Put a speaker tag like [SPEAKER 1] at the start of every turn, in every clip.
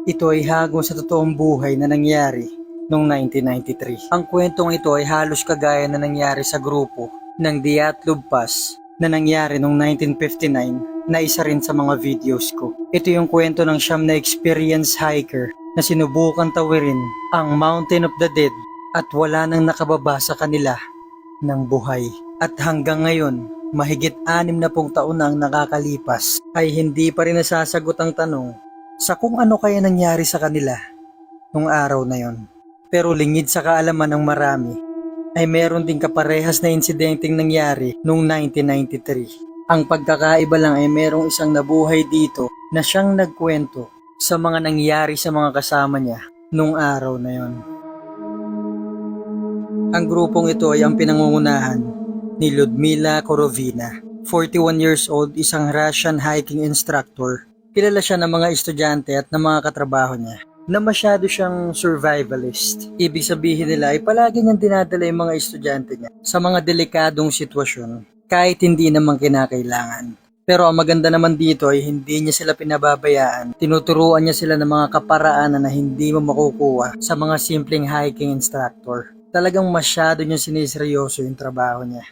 [SPEAKER 1] Ito ay hagos sa totoong buhay na nangyari noong 1993. Ang kwentong ito ay halos kagaya na nangyari sa grupo ng Dyatlov Pass na nangyari noong 1959 na isa rin sa mga videos ko. Ito yung kwento ng siyam na experienced hiker na sinubukan tawirin ang Mountain of the Dead at wala nang nakababa sa kanila ng buhay. At hanggang ngayon, mahigit 60 taon na ang nakakalipas ay hindi pa rin nasasagot ang tanong sa kung ano kaya nangyari sa kanila nung araw na yon. Pero lingid sa kaalaman ng marami ay meron ding kaparehas na insidenteng nangyari noong 1993. Ang pagkakaiba lang ay merong isang nabuhay dito na siyang nagkwento sa mga nangyari sa mga kasama niya nung araw na yon. Ang grupong ito ay ang pinangungunahan ni Lyudmila Korovina, 41 years old, isang Russian hiking instructor. Kilala siya ng mga estudyante at ng mga katrabaho niya na masyado siyang survivalist. Ibig sabihin nila ay palagi niyang dinadala yung mga estudyante niya sa mga delikadong sitwasyon kahit hindi naman kinakailangan. Pero ang maganda naman dito ay hindi niya sila pinababayaan. Tinuturuan niya sila ng mga kaparaanan na hindi mo makukuha sa mga simpleng hiking instructor. Talagang masyado niya siniseryoso yung trabaho niya.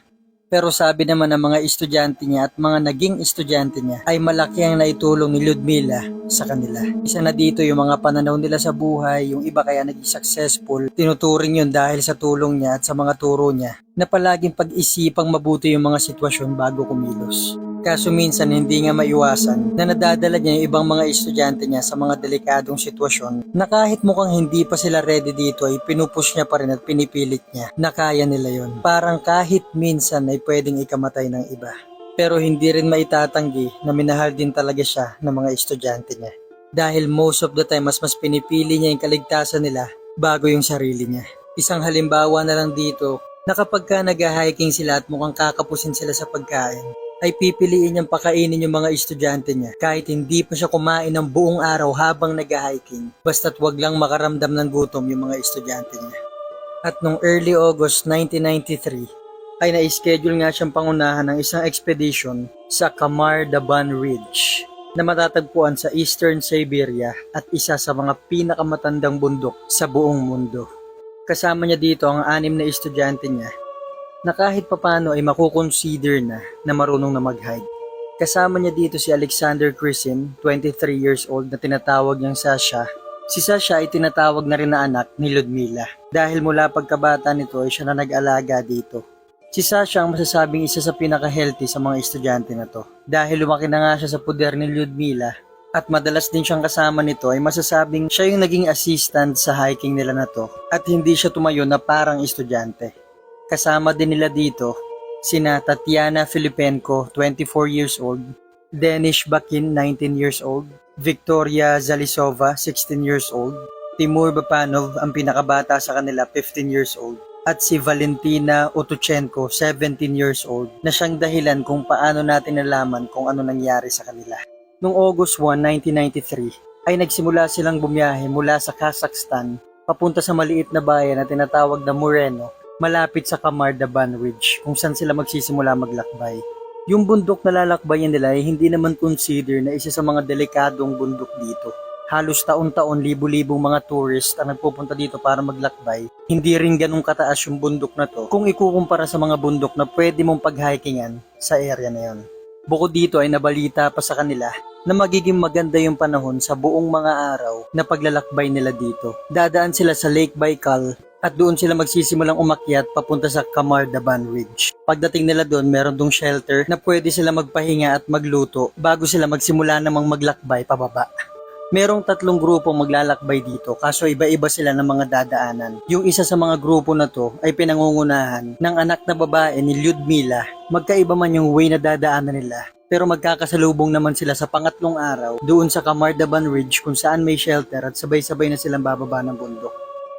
[SPEAKER 1] Pero sabi naman ng mga estudyante niya at mga naging estudyante niya ay malaki ang naitulong ni Lyudmila sa kanila. Isa na dito yung mga pananaw nila sa buhay, yung iba kaya naging successful. Tinuturing yun dahil sa tulong niya at sa mga turo niya na palaging pag-isipang mabuti yung mga sitwasyon bago kumilos. Kaso minsan hindi nga maiwasan na nadadala niya yung ibang mga estudyante niya sa mga delikadong sitwasyon na kahit mukhang hindi pa sila ready dito ay pinupush niya pa rin at pinipilit niya na kaya nila yon. Parang kahit minsan ay pwedeng ikamatay ng iba. Pero hindi rin maitatanggi na minahal din talaga siya ng mga estudyante niya. Dahil most of the time mas pinipili niya yung kaligtasan nila bago yung sarili niya. Isang halimbawa na lang dito na kapag ka nag-hiking sila at mukhang kakapusin sila sa pagkain, ay pipiliin niyang pakainin yung mga estudyante niya kahit hindi pa siya kumain ng buong araw habang nag-hiking, basta't wag lang makaramdam ng gutom yung mga estudyante niya. At nung early August 1993 ay na-schedule nga siyang pangunahan ng isang expedition sa Kamar-Daban Ridge na matatagpuan sa Eastern Siberia at isa sa mga pinakamatandang bundok sa buong mundo. Kasama niya dito ang 6 na estudyante niya na kahit papano ay makukonsider na marunong na mag-hike. Kasama niya dito si Alexander Krysin, 23 years old na tinatawag niyang Sasha. Si Sasha ay tinatawag na rin na anak ni Lyudmila dahil mula pagkabata nito ay siya na nag-alaga dito. Si Sasha ang masasabing isa sa pinaka-healthy sa mga estudyante na to dahil lumaki na nga siya sa puder ni Lyudmila at madalas din siyang kasama nito ay masasabing siya yung naging assistant sa hiking nila na to at hindi siya tumayo na parang estudyante. Kasama din nila dito sina Tatiana Filipenko, 24 years old, Denis Bakin, 19 years old, Victoria Zalisova, 16 years old, Timur Bapanov, ang pinakabata sa kanila, 15 years old, at si Valentina Otuchenko, 17 years old, na siyang dahilan kung paano natin nalaman kung ano nangyari sa kanila. Noong August 1, 1993, ay nagsimula silang bumiyahe mula sa Kazakhstan papunta sa maliit na bayan na tinatawag na Moreno, malapit sa Kamar-Daban Ridge kung saan sila magsisimula maglakbay. Yung bundok na lalakbayan nila ay hindi naman consider na isa sa mga delikadong bundok dito. Halos taon-taon libu-libong mga tourist ang nagpupunta dito para maglakbay. Hindi rin ganun kataas yung bundok na to kung ikukumpara sa mga bundok na pwede mong pag-hikingan sa area na yon. Bukod dito ay nabalita pa sa kanila na magiging maganda yung panahon sa buong mga araw na paglalakbay nila dito. Dadaan sila sa Lake Baikal at doon sila magsisimulang umakyat papunta sa Kamar-Daban Ridge. Pagdating nila doon, meron dong shelter na pwede sila magpahinga at magluto bago sila magsimula namang maglakbay pababa. Merong 3 grupong maglalakbay dito kaso iba-iba sila ng mga dadaanan. Yung isa sa mga grupo na to ay pinangungunahan ng anak na babae ni Lyudmila. Magkaiba man yung way na dadaanan nila, pero magkakasalubong naman sila sa pangatlong araw doon sa Kamar-Daban Ridge kung saan may shelter at sabay-sabay na silang bababa ng bundok.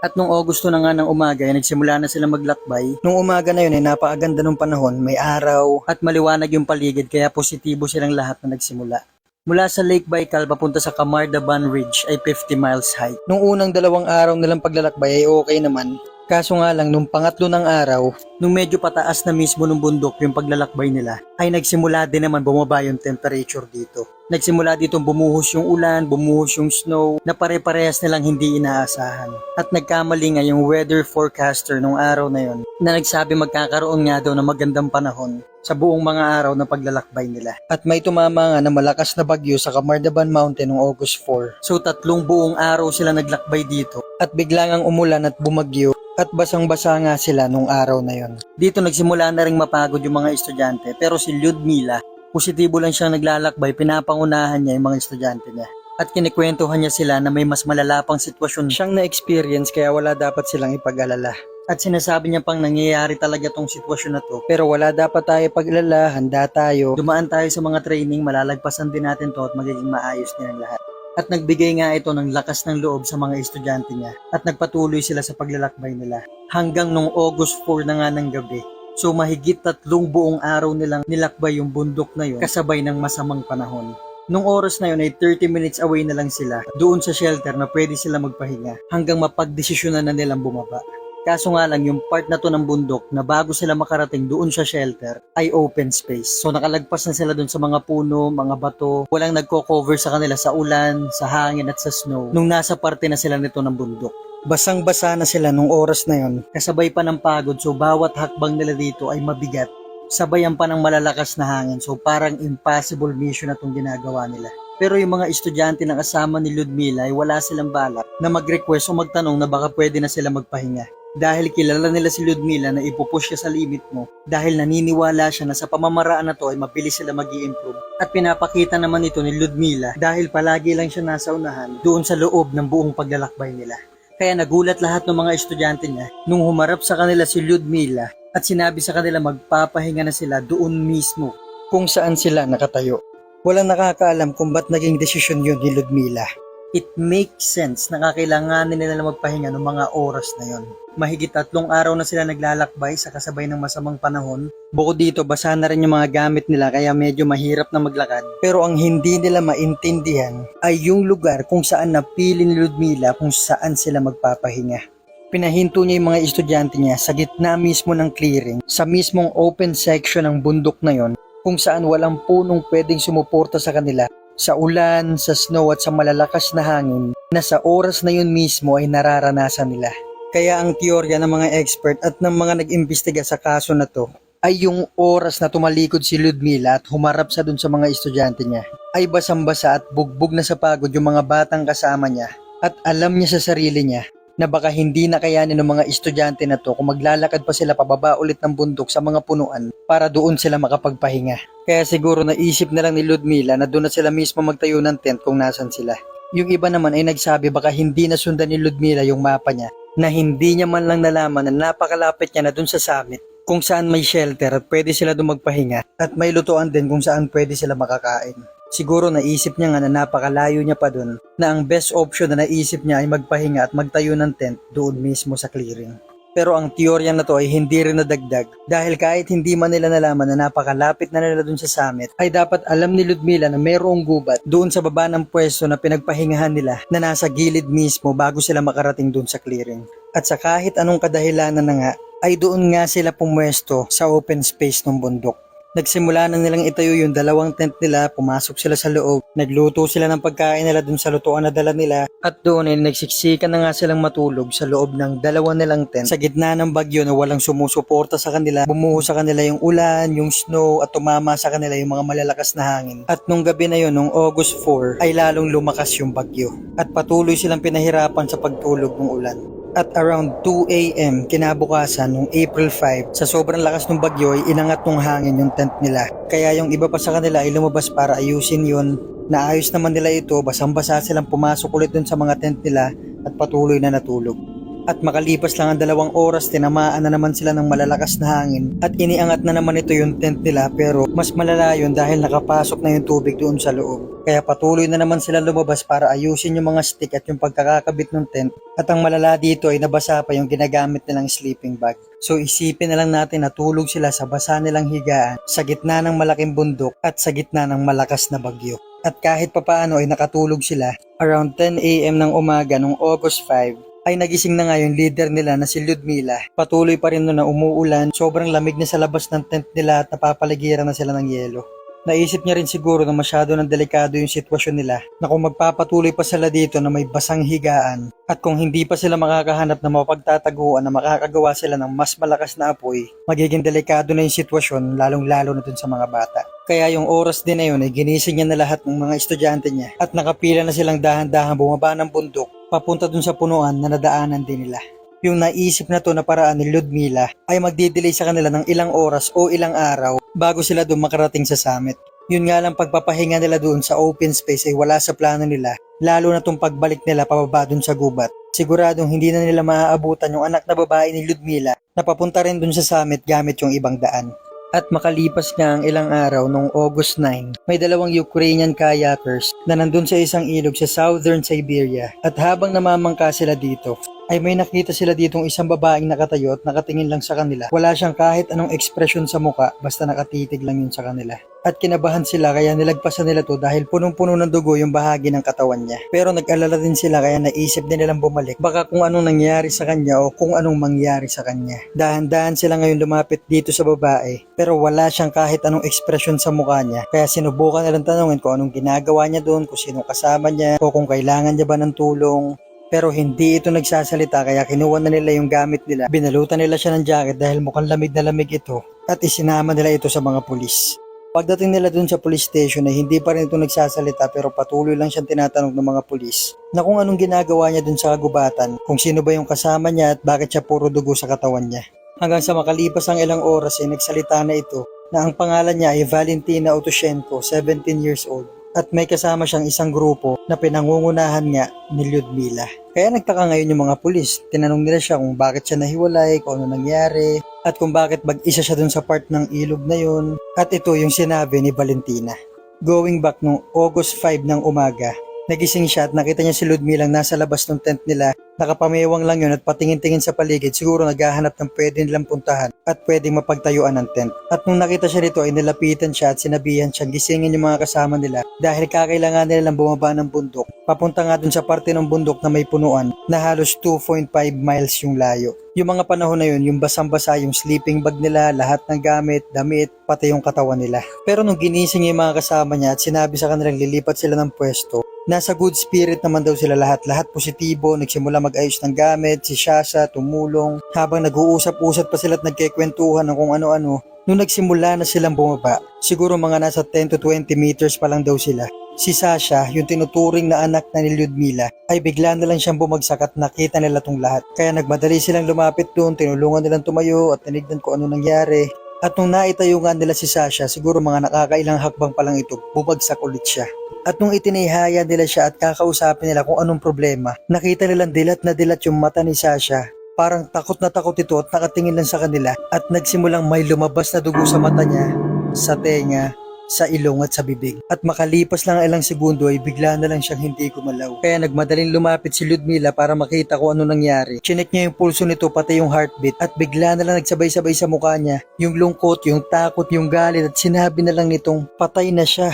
[SPEAKER 1] At nung Agosto na nga ng umaga ay nagsimula na sila maglakbay. Nung umaga na yun ay napakaganda ng panahon, may araw at maliwanag yung paligid kaya positibo silang lahat na nagsimula. Mula sa Lake Baikal papunta sa Kamar-Daban Ridge ay 50 miles hike. Nung unang 2 araw nilang paglalakbay ay okay naman. Kaso nga lang nung pangatlo ng araw, nung medyo pataas na mismo ng bundok yung paglalakbay nila, ay nagsimula din naman bumaba yung temperature dito. Nagsimula ditong bumuhos yung ulan, bumuhos yung snow na pare-parehas nilang hindi inaasahan. At nagkamali nga yung weather forecaster nung araw na yon na nagsabi magkakaroon nga daw ng magandang panahon sa buong mga araw na paglalakbay nila. At may tumama nga na malakas na bagyo sa Camardaban Mountain noong August 4. So 3 buong araw sila naglakbay dito at biglang ang umulan at bumagyo at basang-basa nga sila nung araw na yon. Dito nagsimula na ring mapagod yung mga estudyante pero si Ludmila, positibo lang siyang naglalakbay, pinapangunahan niya yung mga estudyante niya. At kinikwentuhan niya sila na may mas malala pang sitwasyon siyang na-experience kaya wala dapat silang ipag-alala. At sinasabi niya pang nangyayari talaga tong sitwasyon na to pero wala dapat tayo pag-alala, handa tayo. Dumaan tayo sa mga training, malalagpasan din natin to at magiging maayos din ang lahat. At nagbigay nga ito ng lakas ng loob sa mga estudyante niya at nagpatuloy sila sa paglalakbay nila hanggang nung August 4 na nga ng gabi. So mahigit 3 buong araw nilang nilakbay yung bundok na yun kasabay ng masamang panahon. Nung oras na yun ay 30 minutes away na lang sila doon sa shelter na pwede sila magpahinga hanggang mapagdesisyonan na nilang bumaba. Kaso nga lang yung part na to ng bundok na bago sila makarating doon sa shelter ay open space. So nakalagpas na sila doon sa mga puno, mga bato, walang nagko-cover sa kanila sa ulan, sa hangin at sa snow nung nasa parte na sila nito ng bundok. Basang-basa na sila nung oras na yon, kasabay pa ng pagod so bawat hakbang nila dito ay mabigat. Sabayan pa ng malalakas na hangin so parang impossible mission na itong ginagawa nila. Pero yung mga estudyante na kasama ni Ludmila ay wala silang balak na mag-request o magtanong na baka pwede na sila magpahinga. Dahil kilala nila si Ludmila na ipupush siya sa limit mo dahil naniniwala siya na sa pamamaraan na to ay mabilis sila mag-i-improve. At pinapakita naman ito ni Ludmila dahil palagi lang siya nasa unahan doon sa loob ng buong paglalakbay nila. Kaya nagulat lahat ng mga estudyante niya nung humarap sa kanila si Ludmila at sinabi sa kanila magpapahinga na sila doon mismo kung saan sila nakatayo. Walang nakakaalam kung ba't naging desisyon yun ni Ludmila. It makes sense na kakailanganin nila na magpahinga ng mga oras na yon. Mahigit 3 araw na sila naglalakbay sa kasabay ng masamang panahon. Bukod dito, basa na rin yung mga gamit nila kaya medyo mahirap na maglakad. Pero ang hindi nila maintindihan ay yung lugar kung saan napili ni Ludmila kung saan sila magpapahinga. Pinahinto niya yung mga estudyante niya sa gitna mismo ng clearing, sa mismong open section ng bundok na yon, kung saan walang punong pwedeng sumuporta sa kanila sa ulan, sa snow at sa malalakas na hangin na sa oras na yun mismo ay nararanasan nila. Kaya ang teorya ng mga expert at ng mga nag-imbestiga sa kaso na to ay yung oras na tumalikod si Ludmila at humarap sa dun sa mga estudyante niya ay basang-basa at bugbog na sa pagod yung mga batang kasama niya at alam niya sa sarili niya na baka hindi na kayanin ng mga estudyante na to kung maglalakad pa sila pababa ulit ng bundok sa mga punuan para doon sila makapagpahinga. Kaya siguro naisip na lang ni Ludmila na doon na sila mismo magtayo ng tent kung nasan sila. Yung iba naman ay nagsabi baka hindi na sundan ni Ludmila yung mapa niya na hindi niya man lang nalaman na napakalapit niya na doon sa summit kung saan may shelter at pwede sila doon magpahinga at may lutuan din kung saan pwede sila makakain. Siguro naisip niya nga na napakalayo niya pa doon na ang best option na naisip niya ay magpahinga at magtayo ng tent doon mismo sa clearing. Pero ang teorya na to ay hindi rin nadagdag dahil kahit hindi man nila nalaman na napakalapit na nila doon sa summit ay dapat alam ni Ludmila na mayroong gubat doon sa baba ng pwesto na pinagpahingahan nila na nasa gilid mismo bago sila makarating doon sa clearing. At sa kahit anong kadahilanan na nga ay doon nga sila pumwesto sa open space ng bundok. Nagsimula nang nilang itayo yung 2 tent nila, pumasok sila sa loob, nagluto sila ng pagkain nila dun sa lutuan na dala nila at doon ay nagsiksikan na nga silang matulog sa loob ng 2 nilang tent. Sa gitna ng bagyo na walang sumusuporta sa kanila, bumuho sa kanila yung ulan, yung snow at tumama sa kanila yung mga malalakas na hangin. At nung gabi na yun, nung August 4, ay lalong lumakas yung bagyo at patuloy silang pinahirapan sa pagtulog ng ulan. At around 2 a.m. kinabukasan nung April 5, sa sobrang lakas ng bagyo ay inangat ng hangin yung tent nila. Kaya yung iba pa sa kanila ay lumabas para ayusin yun. Naayos naman nila ito, basang-basa silang pumasok ulit dun sa mga tent nila at patuloy na natulog. At makalipas lang ang 2 oras, tinamaan na naman sila ng malalakas na hangin at iniangat na naman ito yung tent nila pero mas malala yun dahil nakapasok na yung tubig doon sa loob. Kaya patuloy na naman sila lumabas para ayusin yung mga stick at yung pagkakakabit ng tent at ang malala dito ay nabasa pa yung ginagamit nilang sleeping bag. So isipin na lang natin na tulog sila sa basa nilang higaan sa gitna ng malaking bundok at sa gitna ng malakas na bagyo. At kahit papaano ay nakatulog sila, around 10 a.m. ng umaga nung August 5, ay nagising na nga yung leader nila na si Ludmila. Patuloy pa rin na umuulan, sobrang lamig na sa labas ng tent nila at napapaligiran na sila ng yelo. Naisip niya rin siguro na masyado ng delikado yung sitwasyon nila na kung magpapatuloy pa sila dito na may basang higaan at kung hindi pa sila makakahanap na mapagtataguan na makakagawa sila ng mas malakas na apoy, magiging delikado na yung sitwasyon lalong-lalo na dun sa mga bata. Kaya yung oras din na yun ay ginising niya na lahat ng mga estudyante niya at nakapila na silang dahan-dahan bumaba ng bundok papunta dun sa punuan na nadaanan din nila. Yung naisip na to na paraan ni Ludmila ay magdidelay sa kanila ng ilang oras o ilang araw bago sila doon makarating sa summit. Yun nga lang pagpapahinga nila doon sa open space ay wala sa plano nila, lalo na tong pagbalik nila pababa doon sa gubat. Siguradong hindi na nila maaabutan yung anak na babae ni Ludmila na papunta rin doon sa summit gamit yung ibang daan. At makalipas nga ang ilang araw noong August 9, may dalawang Ukrainian kayakers na nandun sa isang ilog sa southern Siberia. At habang namamangka sila dito, ay may nakita sila ditong isang babaeng nakatayo at nakatingin lang sa kanila. Wala siyang kahit anong ekspresyon sa muka, basta nakatitig lang yun sa kanila. At kinabahan sila kaya nilagpasan nila to dahil punong-puno ng dugo yung bahagi ng katawan niya. Pero nag-alala din sila kaya naisip din nilang bumalik. Baka kung anong nangyari sa kanya o kung anong mangyari sa kanya. Dahan-dahan sila ngayon lumapit dito sa babae pero wala siyang kahit anong ekspresyon sa mukha niya. Kaya sinubukan nilang tanungin kung anong ginagawa niya doon, kung sino kasama niya o kung kailangan niya ba ng tulong. Pero hindi ito nagsasalita kaya kinuha na nila yung gamit nila. Binalutan nila siya ng jacket dahil mukhang lamig na lamig ito at isinama nila ito sa mga pulis. Pagdating nila dun sa police station ay hindi pa rin ito nagsasalita pero patuloy lang siyang tinatanong ng mga pulis na kung anong ginagawa niya dun sa kagubatan, kung sino ba yung kasama niya at bakit siya puro dugo sa katawan niya. Hanggang sa makalipas ang ilang oras ay nagsalita na ito na ang pangalan niya ay Valentina Otoshenko, 17 years old. At may kasama siyang isang grupo na pinangungunahan nga ni Ludmila. Kaya nagtaka ngayon yung mga pulis. Tinanong nila siya kung bakit siya nahiwalay, kung ano nangyari, at kung bakit mag-isa siya dun sa part ng ilog na yun. At ito yung sinabi ni Valentina. Going back nung August 5 ng umaga, nagising siya at nakita niya si Ludmila nasa labas ng tent nila. Nakapamewang lang yun at patingin-tingin sa paligid, siguro naghahanap ng pwede nilang puntahan at pwedeng mapagtayuan ng tent. At nung nakita siya nito ay nilapitan siya at sinabihan siyang gisingin yung mga kasama nila dahil kakailangan nilang bumaba ng bundok. Papunta nga dun sa parte ng bundok na may punuan na halos 2.5 miles yung layo. Yung mga panahon na yun, yung basang-basa yung sleeping bag nila, lahat ng gamit, damit, pati yung katawan nila. Pero nung ginising yung mga kasama niya at sinabi sa kanilang lilipat sila ng pwesto, nasa good spirit naman daw sila lahat positibo, nagsimula mag-ayos ng gamit, si Shasha tumulong, habang nag-uusap-usap pa sila at nagkikwentuhan ng kung ano-ano. Nung nagsimula na silang bumaba, siguro mga nasa 10 to 20 meters pa lang daw sila. Si Sasha, yung tinuturing na anak na ni Ludmila, ay bigla na lang siyang bumagsak at nakita nila tong lahat. Kaya nagmadali silang lumapit doon, tinulungan nilang tumayo at tinignan ko ano nangyari. At nung naitayo nga nila si Sasha, siguro mga nakakailang hakbang pa lang ito, bumagsak ulit siya. At nung itinihaya nila siya at kakausapin nila kung anong problema, nakita nilang dilat na dilat yung mata ni Sasha. Parang takot na takot ito at nakatingin lang sa kanila at nagsimulang may lumabas na dugo sa mata niya, sa tenga, sa ilong at sa bibig. At makalipas lang ilang segundo ay bigla na lang siyang hindi gumalaw. Kaya nagmadaling lumapit si Ludmila para makita kung ano nangyari. Chinek niya yung pulso nito pati yung heartbeat at bigla na lang nagsabay-sabay sa mukha niya yung lungkot, yung takot, yung galit at sinabi na lang nitong patay na siya.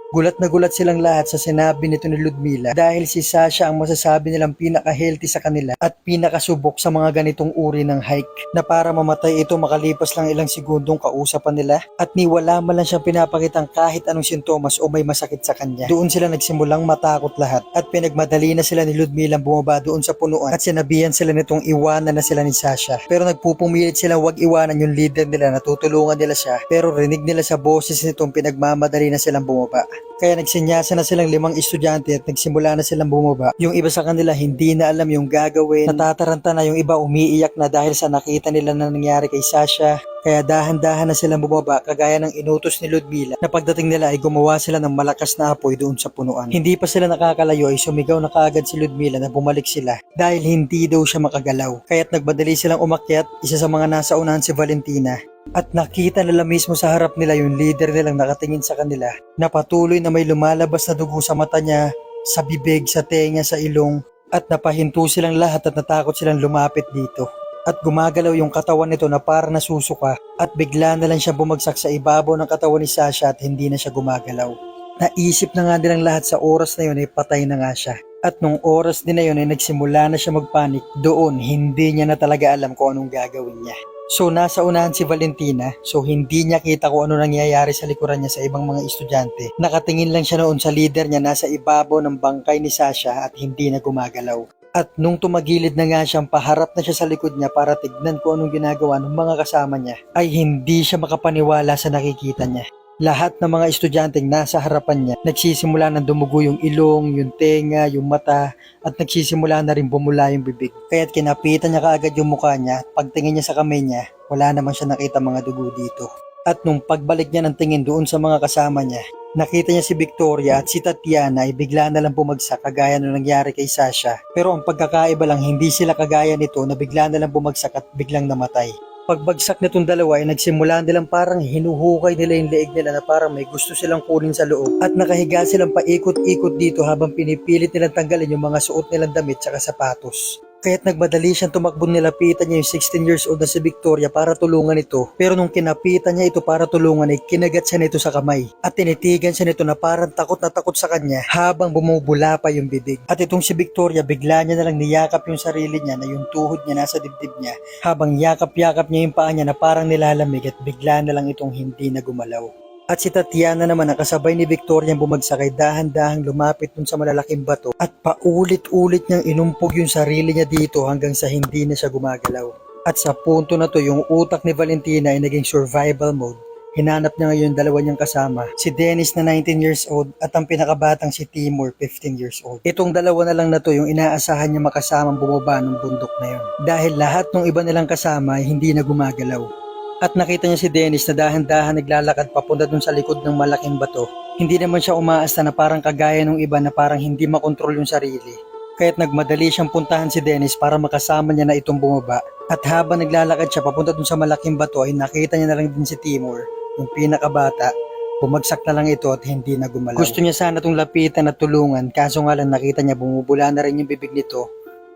[SPEAKER 1] Gulat na gulat silang lahat sa sinabi nito ni Ludmila dahil si Sasha ang masasabi nilang pinaka-healthy sa kanila at pinakasubok sa mga ganitong uri ng hike na para mamatay ito makalipas lang ilang segundong kausapan nila at ni wala man lang siyang pinapakitang kahit anong sintomas o may masakit sa kanya. Doon sila nagsimulang matakot lahat at pinagmadali na sila ni Ludmila bumaba doon sa punuan at sinabihan sila nitong iwanan na sila ni Sasha. Pero nagpupumilit silang wag iwanan yung leader nila na tutulungan nila siya pero rinig nila sa boses nitong pinagmamadali na silang bumaba. Kaya nagsinyasa na silang 5 estudyante at nagsimula na silang bumaba. Yung iba sa kanila hindi na alam yung gagawin, natataranta na, yung iba umiiyak na dahil sa nakita nila na nangyari kay Sasha. Kaya dahan-dahan na silang bumaba kagaya ng inutos ni Ludmila na pagdating nila ay gumawa sila ng malakas na apoy doon sa punuan. Hindi pa sila nakakalayo ay sumigaw na kaagad si Ludmila na bumalik sila dahil hindi daw siya makagalaw. Kaya't nagmadali silang umakyat, isa sa mga nasa unahan si Valentina. At nakita nila mismo sa harap nila yung leader nilang nakatingin sa kanila na patuloy na may lumalabas na dugo sa mata niya, sa bibig, sa tenga, sa ilong at napahinto silang lahat at natakot silang lumapit dito. At gumagalaw yung katawan nito na parang nasusuka at bigla na lang siya bumagsak sa ibabaw ng katawan ni Sasha at hindi na siya gumagalaw. Naisip na nga nilang lahat sa oras na yun ay patay na nga siya. At nung oras din na yun ay nagsimula na siya magpanik, doon hindi niya na talaga alam kung anong gagawin niya. So nasa unahan si Valentina, so hindi niya kita kung ano nangyayari sa likuran niya sa ibang mga estudyante. Nakatingin lang siya noon sa leader niya nasa ibabaw ng bangkay ni Sasha at hindi na gumagalaw. At nung tumagilid na nga siyang paharap na siya sa likod niya para tignan kung anong ginagawa ng mga kasama niya, ay hindi siya makapaniwala sa nakikita niya. Lahat ng mga estudyanteng nasa harapan niya, nagsisimula ng dumugo yung ilong, yung tenga, yung mata, at nagsisimula na rin bumula yung bibig. Kaya't kinapitan niya kaagad yung mukha niya, pagtingin niya sa kamay niya, wala naman siya nakita mga dugo dito. At nung pagbalik niya ng tingin doon sa mga kasama niya, nakita niya si Victoria at si Tatiana ay bigla na lang bumagsak kagaya nung nangyari kay Sasha. Pero ang pagkakaiba lang, hindi sila kagaya nito na bigla na lang bumagsak at biglang namatay. Pagbagsak nitong dalawa ay nagsimula nilang parang hinuhukay nila yung leeg nila na parang may gusto silang kunin sa loob at nakahiga silang paikot-ikot dito habang pinipilit nilang tanggalin yung mga suot nilang damit at sapatos. Kaya't nagmadali siyang tumakbo, nilapitan niya yung 16 years old na si Victoria para tulungan ito. Pero nung kinapitan niya ito para tulungan ay kinagat siya nito sa kamay. At tinitigan siya nito na parang takot na takot sa kanya habang bumubula pa yung bibig. At itong si Victoria bigla niya nalang niyakap yung sarili niya na yung tuhod niya nasa dibdib niya. Habang yakap-yakap niya yung paa niya na parang nilalamig at bigla na lang itong hindi na gumalaw. At si Tatiana naman na kasabay ni Victoria ang bumagsak ay dahan-dahang lumapit dun sa malalaking bato at paulit-ulit niyang inumpog yung sarili niya dito hanggang sa hindi na siya gumagalaw. At sa punto na to yung utak ni Valentina ay naging survival mode. Hinanap niya ngayon yung dalawa niyang kasama, si Dennis na 19 years old at ang pinakabatang si Timur, 15 years old. Itong dalawa na lang na to yung inaasahan niya makasamang bumaba ng bundok na yun. Dahil lahat ng iba nilang kasama ay hindi na gumagalaw. At nakita niya si Dennis na dahan-dahan naglalakad papunta dun sa likod ng malaking bato. Hindi naman siya umaasta na parang kagaya ng iba na parang hindi makontrol yung sarili. Kaya't nagmadali siyang puntahan si Dennis para makasama niya na itong bumaba. At habang naglalakad siya papunta dun sa malaking bato ay nakita niya na lang din si Timur, yung pinakabata. Bumagsak na lang ito at hindi na gumalaw. Gusto niya sana itong lapitan at tulungan, kaso nga lang nakita niya bumubula na rin yung bibig nito,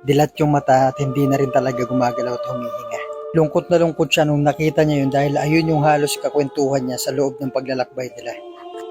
[SPEAKER 1] dilat yung mata at hindi na rin talaga gumagalaw at humihinga. Lungkot na lungkot siya nung nakita niya yun dahil ayun yung halos kakwentuhan niya sa loob ng paglalakbay nila.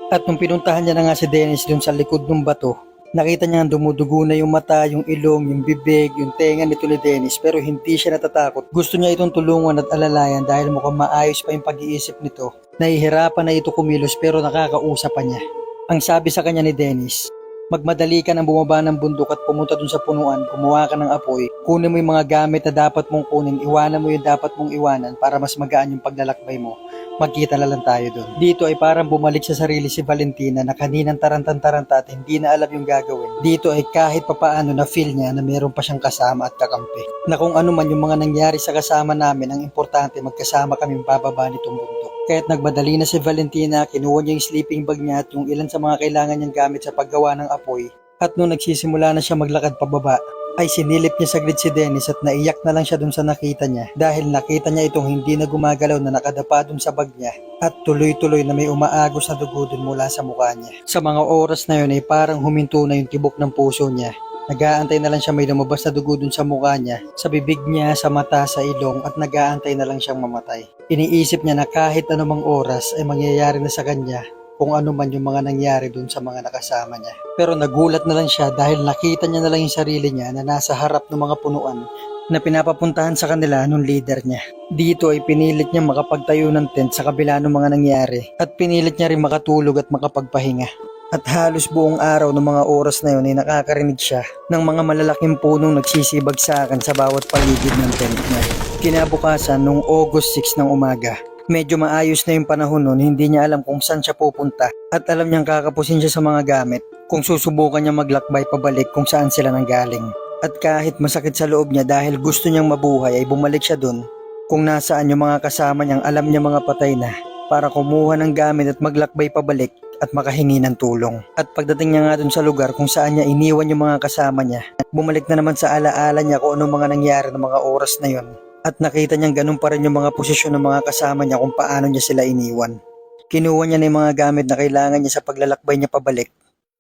[SPEAKER 1] At nung pinuntahan niya na nga si Dennis dun sa likod ng bato, nakita niya dumudugo na yung mata, yung ilong, yung bibig, yung tenga nito ni Dennis pero hindi siya natatakot. Gusto niya itong tulungan at alalayan dahil mukhang maayos pa yung pag-iisip nito. Nahihirapan na ito kumilos pero nakakausap pa niya. Ang sabi sa kanya ni Dennis, magmadali ka nang bumaba ng bundok at pumunta dun sa punuan, kumuha ka ng apoy, kunin mo yung mga gamit na dapat mong kunin, iwanan mo yung dapat mong iwanan para mas magaan yung paglalakbay mo. Magkita na lang tayo dun. Dito ay parang bumalik sa sarili si Valentina na kaninang tarantan-taranta at hindi na alam yung gagawin. Dito ay kahit papaano na feel niya na meron pa siyang kasama at kakampi. Na kung ano man yung mga nangyari sa kasama namin, ang importante magkasama kaming bababa nitong bundok. Kaya't nagmadali na si Valentina, kinuha niya yung sleeping bag niya at yung ilan sa mga kailangan niyang gamit sa paggawa ng apoy. At nung nagsisimula na siya maglakad pababa, ay sinilip niya saglit si Dennis at naiyak na lang siya dun sa nakita niya dahil nakita niya itong hindi na gumagalaw na nakadapa dun sa bag niya at tuloy-tuloy na may umaagos na dugo dun mula sa mukha niya. Sa mga oras na yun ay parang huminto na yung tibok ng puso niya. Nag-aantay na lang siya may lumabas na dugo dun sa mukha niya, sa bibig niya, sa mata, sa ilong at nag-aantay na lang siyang mamatay. Iniisip niya na kahit anumang oras ay mangyayari na sa kanya kung ano man yung mga nangyari dun sa mga nakasama niya. Pero nagulat na lang siya dahil nakita niya na lang yung sarili niya na nasa harap ng mga punuan na pinapapuntahan sa kanila nung leader niya. Dito ay pinilit niya makapagtayo ng tent sa kabila ng mga nangyari at pinilit niya rin makatulog at makapagpahinga. At halos buong araw ng mga oras na yun ay nakakarinig siya ng mga malalaking punong nagsisibagsakan sa bawat paligid ng tent niya. Kinabukasan nung August 6 ng umaga, medyo maayos na yung panahon nun, hindi niya alam kung saan siya pupunta at alam niyang kakapusin siya sa mga gamit kung susubukan niya maglakbay pabalik kung saan sila nanggaling. At kahit masakit sa loob niya dahil gusto niyang mabuhay ay bumalik siya dun kung nasaan yung mga kasama niyang alam niya mga patay na para kumuha ng gamit at maglakbay pabalik at makahingi ng tulong. At pagdating niya nga dun sa lugar kung saan niya iniwan yung mga kasama niya, bumalik na naman sa alaala niya kung ano mga nangyari ng mga oras na yun. At nakita niyang ganun pa rin yung mga posisyon ng mga kasama niya kung paano niya sila iniwan. Kinuha niya na yung mga gamit na kailangan niya sa paglalakbay niya pabalik.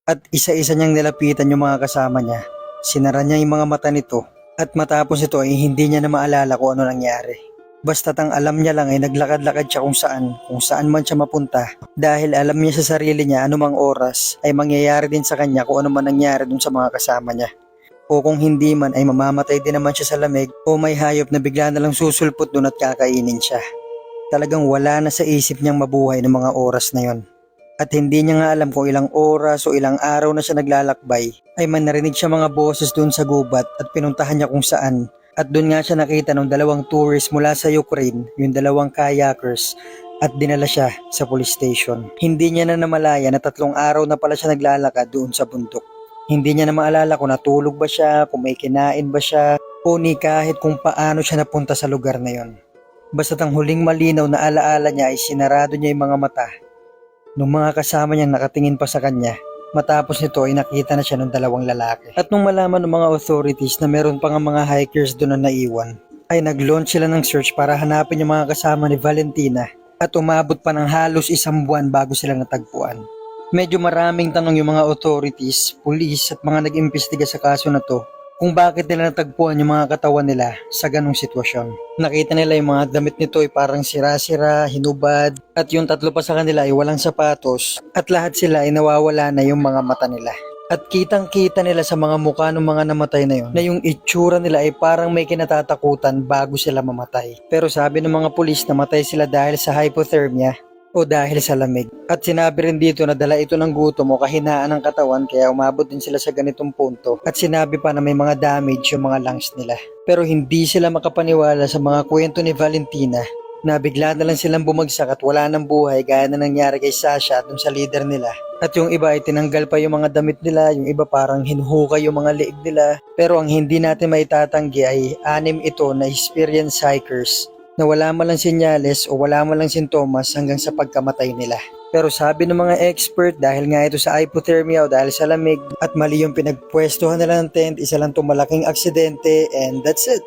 [SPEAKER 1] At isa-isa niyang nilapitan yung mga kasama niya. Sinara niya yung mga mata nito. At matapos ito ay hindi niya na maalala kung ano nangyari. Basta't ang alam niya lang ay naglakad-lakad siya kung saan man siya mapunta. Dahil alam niya sa sarili niya anumang oras ay mangyayari din sa kanya kung ano man nangyari dun sa mga kasama niya. O kung hindi man ay mamamatay din naman siya sa lamig o may hayop na bigla na lang susulpot doon at kakainin siya. Talagang wala na sa isip niyang mabuhay ng mga oras na yon. At hindi niya nga alam kung ilang oras o ilang araw na siya naglalakbay ay man narinig siya mga boses doon sa gubat at pinuntahan niya kung saan. At doon nga siya nakita ng dalawang tourist mula sa Ukraine, yung dalawang kayakers, at dinala siya sa police station. Hindi niya na namalaya na 3 araw na pala siya naglalakad doon sa bundok. Hindi niya na maalala kung natulog ba siya, kung may kinain ba siya, o ni kahit kung paano siya napunta sa lugar na yon. Basta't ang huling malinaw na alaala niya ay sinarado niya yung mga mata nung mga kasama niyang nakatingin pa sa kanya. Matapos nito ay nakita na siya ng dalawang lalaki. At nung malaman ng mga authorities na meron pa nga mga hikers doon na naiwan, ay nag-launch sila ng search para hanapin yung mga kasama ni Valentina at umabot pa ng halos 1 buwan bago sila natagpuan. Medyo maraming tanong yung mga authorities, pulis at mga nag-imbestiga sa kaso na to kung bakit nila natagpuan yung mga katawan nila sa ganong sitwasyon. Nakita nila yung mga damit nito ay parang sira-sira, hinubad, at yung 3 pa sa kanila ay walang sapatos, at lahat sila ay nawawala na yung mga mata nila. At kitang-kita nila sa mga mukha ng mga namatay na yun na yung itsura nila ay parang may kinatatakutan bago sila mamatay. Pero sabi ng mga pulis na matay sila dahil sa hypothermia o dahil sa lamig. At sinabi rin dito na dala ito ng gutom o kahinaan ng katawan kaya umabot din sila sa ganitong punto. At sinabi pa na may mga damage yung mga lungs nila. Pero hindi sila makapaniwala sa mga kwento ni Valentina na bigla na lang silang bumagsak at wala ng buhay gaya na nangyari kay Sasha at sa leader nila. At yung iba ay tinanggal pa yung mga damit nila, yung iba parang hinuhukay yung mga leeg nila. Pero ang hindi natin maitatanggi ay 6 ito na experienced hikers na wala man lang senyales o wala man lang sintomas hanggang sa pagkamatay nila. Pero sabi ng mga expert dahil nga ito sa hypothermia o dahil sa lamig at mali yung pinagpwestuhan nila ng tent, isa lang itong malaking aksidente and that's it.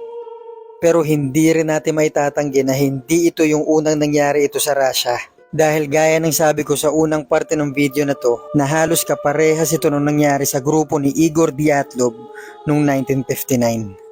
[SPEAKER 1] Pero hindi rin natin maitatanggi na hindi ito yung unang nangyari ito sa Russia. Dahil gaya ng sabi ko sa unang parte ng video na to, na halos kaparehas ito nung nangyari sa grupo ni Igor Dyatlov noong 1959.